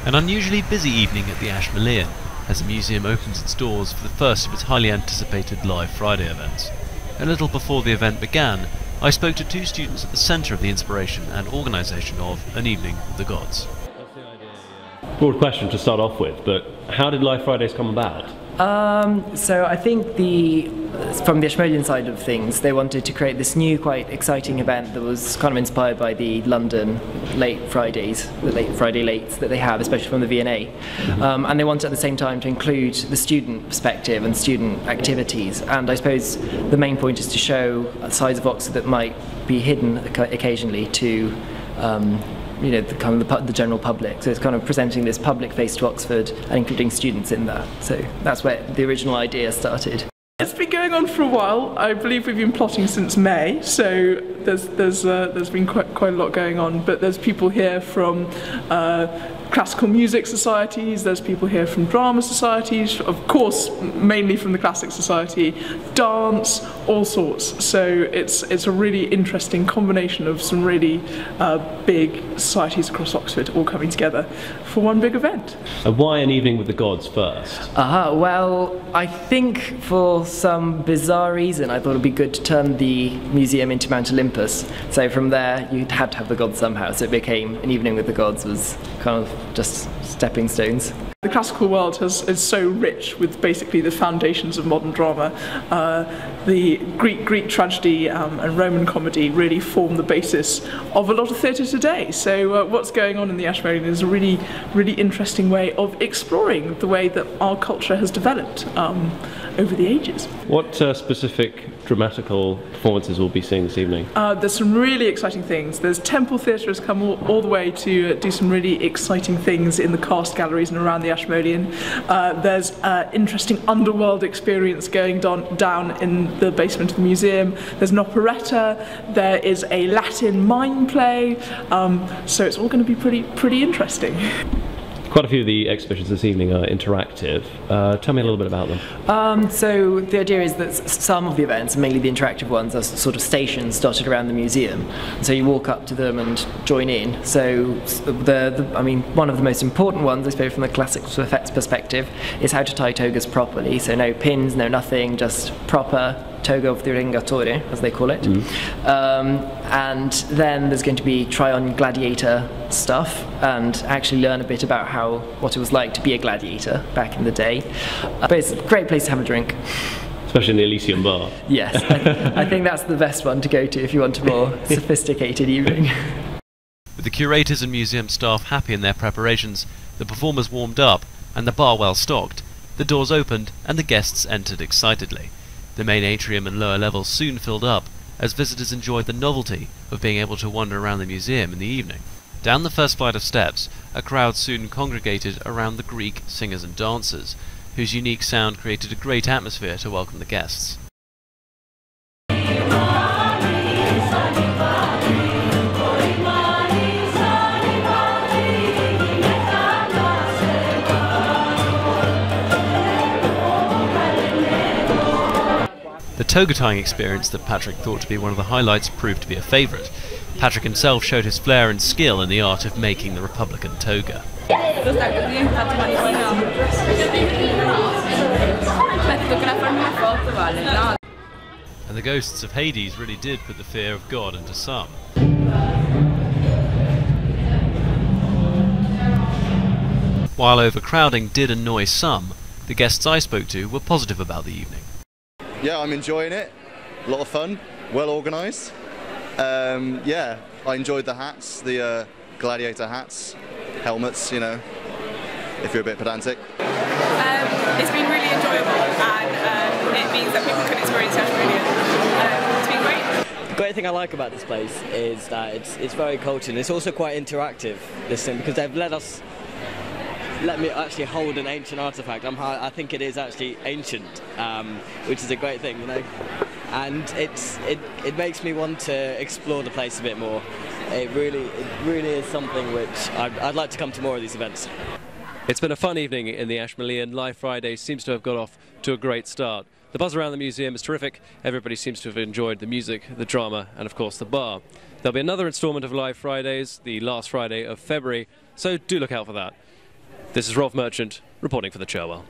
An unusually busy evening at the Ashmolean as the museum opens its doors for the first of its highly anticipated Live Friday events. A little before the event began, I spoke to two students at the centre of the inspiration and organisation of An Evening with the Gods. Broad question to start off with, but how did Live Fridays come about? So I think from the Ashmolean side of things, they wanted to create this new, quite exciting event that was kind of inspired by the London late Fridays, the late Friday lates that they have, especially from the V&A. And they wanted at the same time to include the student perspective and student activities. And I suppose the main point is to show sides of Oxford that might be hidden occasionally to the general public. So it's kind of presenting this public face to Oxford and including students in that. So that's where the original idea started. It's been going on for a while. I believe we've been plotting since May, so there's been quite a lot going on. But there's people here from classical music societies, there's people here from drama societies, of course mainly from the classic society, dance, all sorts. So it's a really interesting combination of some really big societies across Oxford all coming together for one big event. Why An Evening with the Gods first? Well, I think for some bizarre reason I thought it would be good to turn the museum into Mount Olympus. So from there you had to have the gods somehow, so it became An Evening with the Gods was kind of just stepping stones. The classical world is so rich with basically the foundations of modern drama. The Greek tragedy and Roman comedy really form the basis of a lot of theatre today. So what's going on in the Ashmolean is a really interesting way of exploring the way that our culture has developed over the ages. What specific dramatical performances we'll be seeing this evening? There's some really exciting things. There's temple theatre has come all the way to do some really exciting things in the cast galleries and around the Ashmolean. There's an interesting underworld experience going down in the basement of the museum. There's an operetta. There is a Latin mime play. So it's all going to be pretty interesting. Quite a few of the exhibitions this evening are interactive. Tell me a little bit about them. So the idea is that some of the events, mainly the interactive ones, are sort of stations dotted around the museum. So you walk up to them and join in. So one of the most important ones, I suppose, from the classic effects perspective, is how to tie togas properly. So no pins, no nothing, just proper toga of the ringatore, as they call it. And then there's going to be try on gladiator stuff and actually learn a bit about what it was like to be a gladiator back in the day. But it's a great place to have a drink. Especially in the Elysium bar. Yes, I think that's the best one to go to if you want a more sophisticated evening. With the curators and museum staff happy in their preparations, the performers warmed up and the bar well stocked, the doors opened and the guests entered excitedly. The main atrium and lower levels soon filled up as visitors enjoyed the novelty of being able to wander around the museum in the evening. Down the first flight of steps, a crowd soon congregated around the Greek singers and dancers, whose unique sound created a great atmosphere to welcome the guests. The toga tying experience that Patrick thought to be one of the highlights proved to be a favourite. Patrick himself showed his flair and skill in the art of making the Republican toga. And the ghosts of Hades really did put the fear of God into some. While overcrowding did annoy some, the guests I spoke to were positive about the evening. Yeah, I'm enjoying it. A lot of fun, well organised. Yeah, I enjoyed the hats, the gladiator hats, helmets, you know, if you're a bit pedantic. It's been really enjoyable and it means that people can experience Ashmolean. It's been great. The great thing I like about this place is that it's very cultured. It's also quite interactive, this thing, because they've let me actually hold an ancient artifact. I think it is actually ancient, which is a great thing, you know. And it makes me want to explore the place a bit more. It really is something which I'd like to come to more of these events. It's been a fun evening in the Ashmolean. Live Friday seems to have got off to a great start. The buzz around the museum is terrific. Everybody seems to have enjoyed the music, the drama, and of course the bar. There'll be another instalment of Live Fridays, the last Friday of February, so do look out for that. This is Rolf Merchant reporting for the Cherwell.